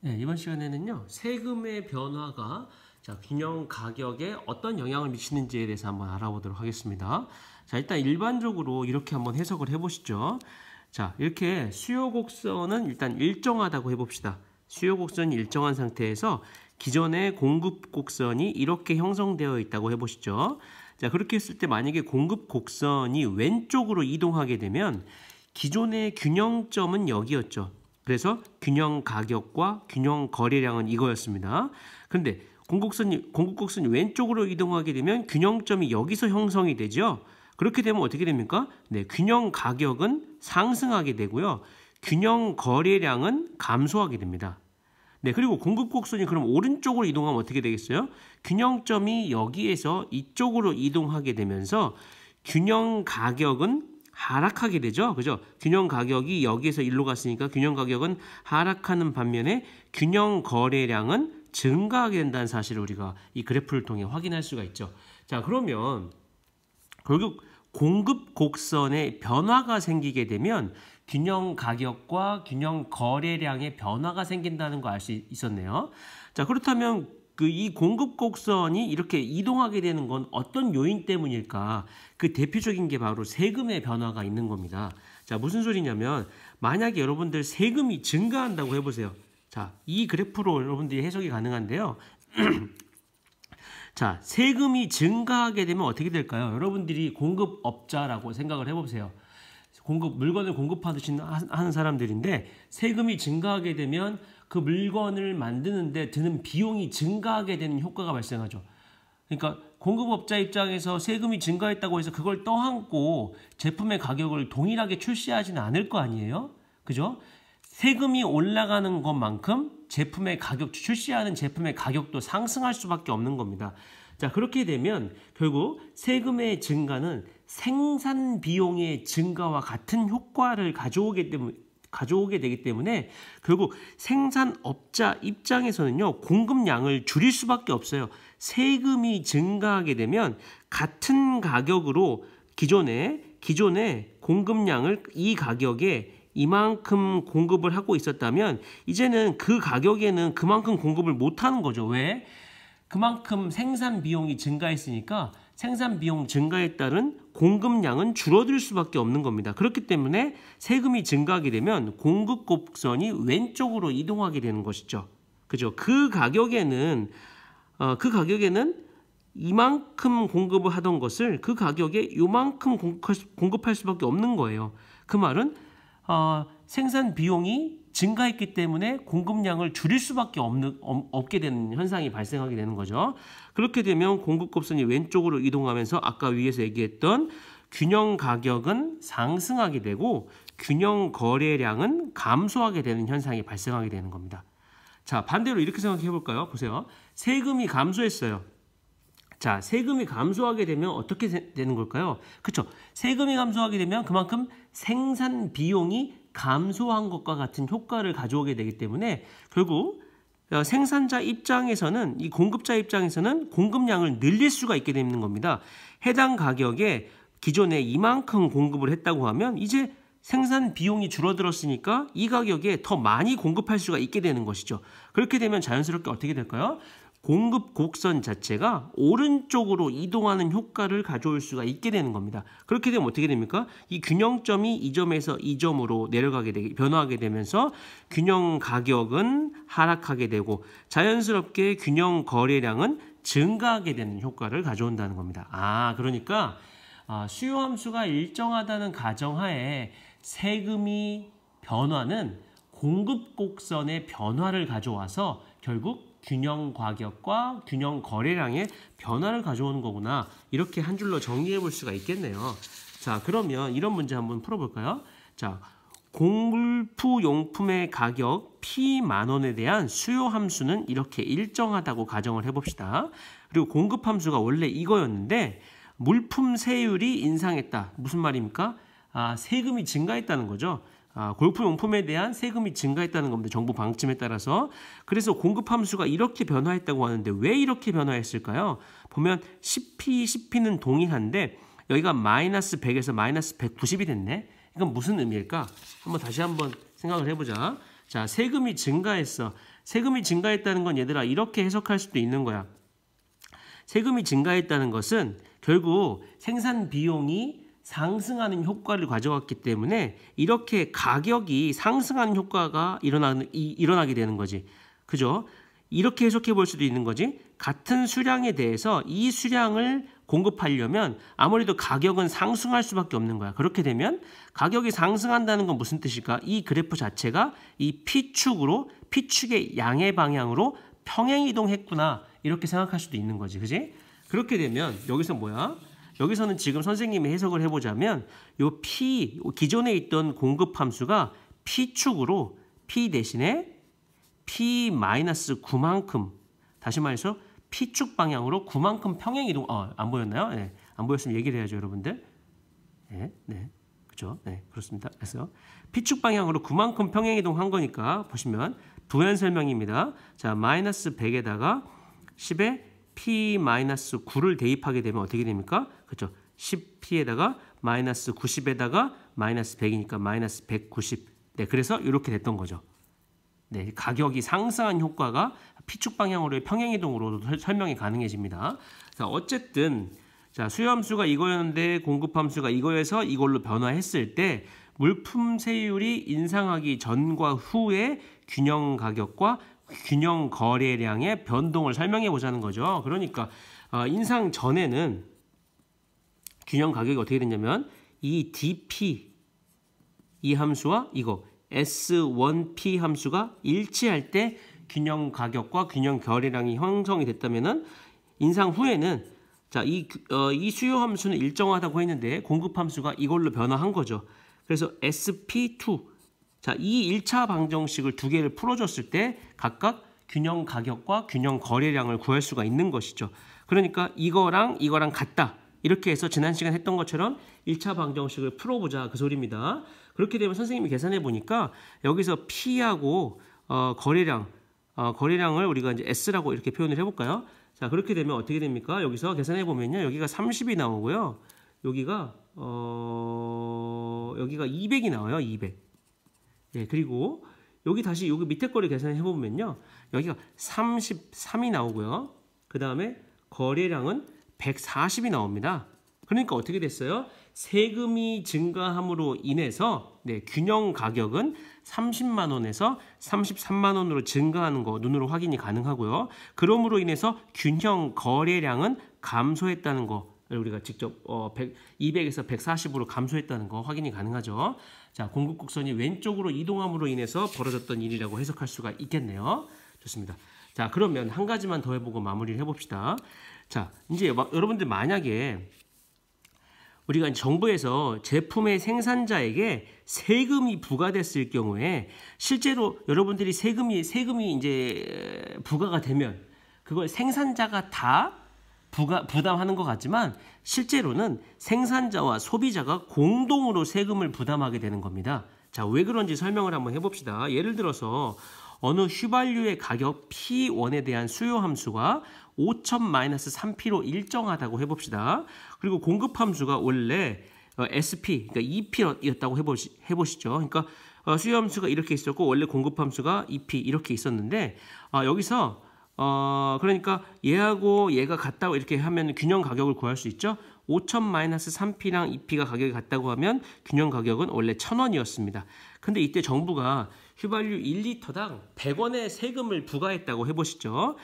네, 이번 시간에는요, 세금의 변화가 균형 가격에 어떤 영향을 미치는지에 대해서 한번 알아보도록 하겠습니다. 자, 일단 일반적으로 이렇게 한번 해석을 해보시죠. 자, 이렇게 수요 곡선은 일단 일정하다고 해봅시다. 수요 곡선이 일정한 상태에서 기존의 공급 곡선이 이렇게 형성되어 있다고 해보시죠. 자, 그렇게 했을 때 만약에 공급 곡선이 왼쪽으로 이동하게 되면 기존의 균형점은 여기였죠. 그래서 균형 가격과 균형 거래량은 이거였습니다. 그런데 공급 곡선이 왼쪽으로 이동하게 되면 균형점이 여기서 형성이 되죠. 그렇게 되면 어떻게 됩니까? 네, 균형 가격은 상승하게 되고요. 균형 거래량은 감소하게 됩니다. 네, 그리고 공급 곡선이 그럼 오른쪽으로 이동하면 어떻게 되겠어요? 균형점이 여기에서 이쪽으로 이동하게 되면서 균형 가격은 하락하게 되죠. 그죠? 균형 가격이 여기에서 일로 갔으니까 균형 가격은 하락하는 반면에 균형 거래량은 증가하게 된다는 사실을 우리가 이 그래프를 통해 확인할 수가 있죠. 자, 그러면 결국 공급 곡선에 변화가 생기게 되면 균형 가격과 균형 거래량의 변화가 생긴다는 거 알 수 있었네요. 자, 그렇다면 이 공급 곡선이 이렇게 이동하게 되는 건 어떤 요인 때문일까? 그 대표적인 게 바로 세금의 변화가 있는 겁니다. 자, 무슨 소리냐면 만약에 여러분들 세금이 증가한다고 해보세요. 자, 이 그래프로 여러분들이 해석이 가능한데요. 자, 세금이 증가하게 되면 어떻게 될까요? 여러분들이 공급업자라고 생각을 해보세요. 물건을 공급하는 사람들인데 세금이 증가하게 되면 그 물건을 만드는데 드는 비용이 증가하게 되는 효과가 발생하죠. 그러니까 공급업자 입장에서 세금이 증가했다고 해서 그걸 떠안고 제품의 가격을 동일하게 출시하지는 않을 거 아니에요? 그죠? 세금이 올라가는 것만큼 출시하는 제품의 가격도 상승할 수밖에 없는 겁니다. 자, 그렇게 되면 결국 세금의 증가는 생산 비용의 증가와 같은 효과를 가져오게 되기 때문에 결국 생산업자 입장에서는요, 공급량을 줄일 수밖에 없어요. 세금이 증가하게 되면 같은 가격으로 기존의 공급량을 이 가격에 이만큼 공급을 하고 있었다면 이제는 그 가격에는 그만큼 공급을 못하는 거죠. 왜? 그만큼 생산 비용이 증가했으니까 생산 비용 증가에 따른 공급량은 줄어들 수밖에 없는 겁니다. 그렇기 때문에 세금이 증가하게 되면 공급 곡선이 왼쪽으로 이동하게 되는 것이죠. 그죠? 그 가격에는 이만큼 공급을 하던 것을 그 가격에 요만큼 공급할 수밖에 없는 거예요. 그 말은 생산 비용이 증가했기 때문에 공급량을 줄일 수밖에 없게 되는 현상이 발생하게 되는 거죠. 그렇게 되면 공급 곡선이 왼쪽으로 이동하면서 아까 위에서 얘기했던 균형 가격은 상승하게 되고 균형 거래량은 감소하게 되는 현상이 발생하게 되는 겁니다. 자, 반대로 이렇게 생각해 볼까요? 보세요. 세금이 감소했어요. 자, 세금이 감소하게 되면 어떻게 되는 걸까요? 그렇죠. 세금이 감소하게 되면 그만큼 생산 비용이 감소한 것과 같은 효과를 가져오게 되기 때문에 결국 생산자 입장에서는 이 공급자 입장에서는 공급량을 늘릴 수가 있게 되는 겁니다. 해당 가격에 기존에 이만큼 공급을 했다고 하면 이제 생산 비용이 줄어들었으니까 이 가격에 더 많이 공급할 수가 있게 되는 것이죠. 그렇게 되면 자연스럽게 어떻게 될까요? 공급 곡선 자체가 오른쪽으로 이동하는 효과를 가져올 수가 있게 되는 겁니다. 그렇게 되면 어떻게 됩니까? 이 균형점이 이 점에서 이 점으로 변화하게 되면서 균형 가격은 하락하게 되고 자연스럽게 균형 거래량은 증가하게 되는 효과를 가져온다는 겁니다. 그러니까 수요 함수가 일정하다는 가정하에 세금이 변화는 공급 곡선의 변화를 가져와서 결국 균형 가격과 균형 거래량의 변화를 가져오는 거구나. 이렇게 한 줄로 정리해 볼 수가 있겠네요. 자, 그러면 이런 문제 한번 풀어볼까요? 자, 공물프용품의 가격 P만 원에 대한 수요 함수는 이렇게 일정하다고 가정을 해봅시다. 그리고 공급 함수가 원래 이거였는데 물품 세율이 인상했다. 무슨 말입니까? 세금이 증가했다는 거죠. 골프용품에 대한 세금이 증가했다는 겁니다. 정부 방침에 따라서. 그래서 공급 함수가 이렇게 변화했다고 하는데 왜 이렇게 변화했을까요? 보면 CP는 동일한데 여기가 마이너스 100에서 마이너스 190이 됐네. 이건 무슨 의미일까? 다시 한번 생각을 해보자. 자, 세금이 증가했어. 세금이 증가했다는 건 얘들아 이렇게 해석할 수도 있는 거야. 세금이 증가했다는 것은 결국 생산 비용이 상승하는 효과를 가져왔기 때문에 이렇게 가격이 상승하는 효과가 일어나게 되는 거지. 그죠? 이렇게 해석해 볼 수도 있는 거지. 같은 수량에 대해서 이 수량을 공급하려면 아무래도 가격은 상승할 수밖에 없는 거야. 그렇게 되면 가격이 상승한다는 건 무슨 뜻일까? 이 그래프 자체가 이 P축의 양의 방향으로 평행 이동했구나. 이렇게 생각할 수도 있는 거지. 그지? 그렇게 되면 여기서 뭐야? 여기서는 지금 선생님이 해석을 해보자면 요 P, 기존에 있던 공급 함수가 P축으로 P 대신에 P-9만큼, 다시 말해서 P축 방향으로 9만큼 평행 이동, 안 보였나요? 네, 안 보였으면 얘기를 해야죠, 여러분들. 네, 그렇죠? 네, 그렇습니다. 그래서 P축 방향으로 9만큼 평행 이동한 거니까 보시면 부연 설명입니다. 자, 마이너스 100에다가 10에 P-9를 대입하게 되면 어떻게 됩니까? 그렇죠? 10P에다가 마이너스 90에다가 마이너스 100이니까 마이너스 190. 네, 그래서 이렇게 됐던 거죠. 네, 가격이 상승한 효과가 P축 방향으로의 평행이동으로도 설명이 가능해집니다. 자, 어쨌든 자, 수요함수가 이거였는데 공급함수가 이거에서 이걸로 변화했을 때 물품 세율이 인상하기 전과 후의 균형 가격과 균형 거래량의 변동을 설명해 보자는 거죠. 그러니까 인상 전에는 균형 가격이 어떻게 됐냐면 이 DP 이 함수와 이거 S1P 함수가 일치할 때 균형 가격과 균형 거래량이 형성이 됐다면은 인상 후에는 자, 이 수요 함수는 일정하다고 했는데 공급 함수가 이걸로 변화한 거죠. 그래서 SP2 자, 이 1차 방정식을 두 개를 풀어줬을 때 각각 균형 가격과 균형 거래량을 구할 수가 있는 것이죠. 그러니까 이거랑 같다. 이렇게 해서 지난 시간 했던 것처럼 1차 방정식을 풀어보자 그 소리입니다. 그렇게 되면 선생님이 계산해 보니까 여기서 P하고 거래량을 우리가 이제 S라고 이렇게 표현을 해볼까요? 자, 그렇게 되면 어떻게 됩니까? 여기서 계산해 보면요, 여기가 30이 나오고요, 여기가 200이 나와요, 200. 예, 그리고 여기 다시 여기 밑에 거를 계산해 보면요, 여기가 33이 나오고요, 그 다음에 거래량은 140이 나옵니다. 그러니까 어떻게 됐어요? 세금이 증가함으로 인해서 균형 가격은 30만 원에서 33만 원으로 증가하는 거 눈으로 확인이 가능하고요. 그럼으로 인해서 균형 거래량은 감소했다는 거 우리가 직접 200에서 140으로 감소했다는 거 확인이 가능하죠. 자, 공급 곡선이 왼쪽으로 이동함으로 인해서 벌어졌던 일이라고 해석할 수가 있겠네요. 좋습니다. 자, 그러면 한 가지만 더 해보고 마무리를 해봅시다. 자, 이제 여러분들 만약에 우리가 정부에서 제품의 생산자에게 세금이 부과됐을 경우에 실제로 여러분들이 세금이 이제 부과가 되면 그걸 생산자가 다 부담하는 것 같지만 실제로는 생산자와 소비자가 공동으로 세금을 부담하게 되는 겁니다. 자, 왜 그런지 설명을 한번 해봅시다. 예를 들어서 어느 휘발유의 가격 P1에 대한 수요 함수가 5,000-3P로 일정하다고 해봅시다. 그리고 공급 함수가 원래 SP, 그러니까 2P였다고 해보시죠. 그러니까 수요 함수가 이렇게 있었고 원래 공급 함수가 2P 이렇게 있었는데 여기서 그러니까 얘하고 얘가 같다고 이렇게 하면 균형 가격을 구할 수 있죠. 5,000-3P랑 2P가 가격이 같다고 하면 균형 가격은 원래 1,000원이었습니다. 근데 이때 정부가 휘발유 1리터당 100원의 세금을 부과했다고 해보시죠.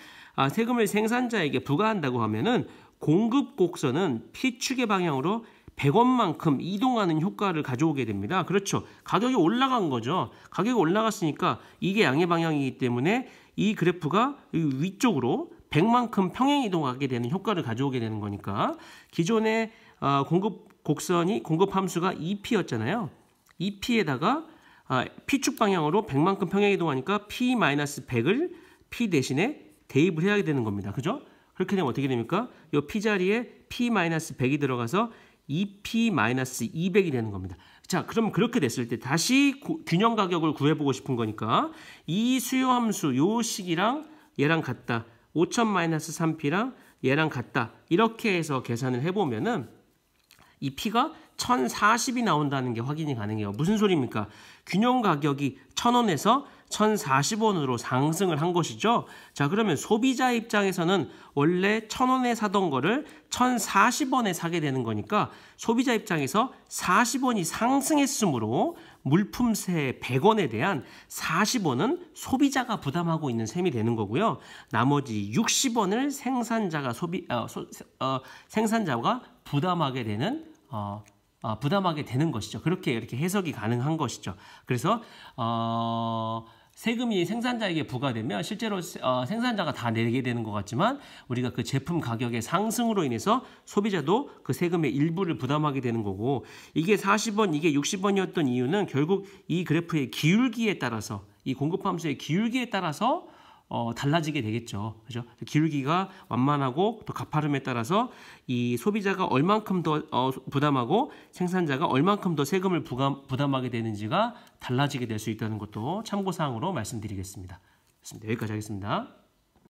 세금을 생산자에게 부과한다고 하면은 공급 곡선은 P축의 방향으로 100원만큼 이동하는 효과를 가져오게 됩니다. 그렇죠. 가격이 올라간 거죠. 가격이 올라갔으니까 이게 양의 방향이기 때문에 이 그래프가 위쪽으로 100만큼 평행 이동하게 되는 효과를 가져오게 되는 거니까 기존의 공급 곡선이 공급 함수가 2P였잖아요. 2P에다가 P축 방향으로 100만큼 평행 이동하니까 P-100을 P 대신에 대입을 해야 되는 겁니다. 그죠? 그렇게 되면 어떻게 됩니까? 이 P 자리에 P-100이 들어가서 2P-200이 되는 겁니다. 자, 그럼 그렇게 됐을 때 다시 균형 가격을 구해보고 싶은 거니까 이 수요 함수 요 식이랑 얘랑 같다. 5,000-3P랑 얘랑 같다. 이렇게 해서 계산을 해보면은 이 P가 1,040이 나온다는 게 확인이 가능해요. 무슨 소리입니까? 균형 가격이 1,000원에서 1,040원으로 상승을 한 것이죠. 자, 그러면 소비자 입장에서는 원래 1,000원에 사던 거를 1,040원에 사게 되는 거니까 소비자 입장에서 40원이 상승했으므로 물품세 100원에 대한 40원은 소비자가 부담하고 있는 셈이 되는 거고요. 나머지 60원을 생산자가 부담하게 되는 것이죠. 그렇게 이렇게 해석이 가능한 것이죠. 그래서 세금이 생산자에게 부과되면 실제로 생산자가 다 내게 되는 것 같지만 우리가 그 제품 가격의 상승으로 인해서 소비자도 그 세금의 일부를 부담하게 되는 거고, 이게 40원, 이게 60원이었던 이유는 결국 이 그래프의 기울기에 따라서, 이 공급함수의 기울기에 따라서 달라지게 되겠죠. 그죠? 기울기가 완만하고 또 가파름에 따라서 이 소비자가 얼만큼 더 부담하고 생산자가 얼만큼 더 세금을 부담하게 되는지가 달라지게 될 수 있다는 것도 참고사항으로 말씀드리겠습니다. 여기까지 하겠습니다.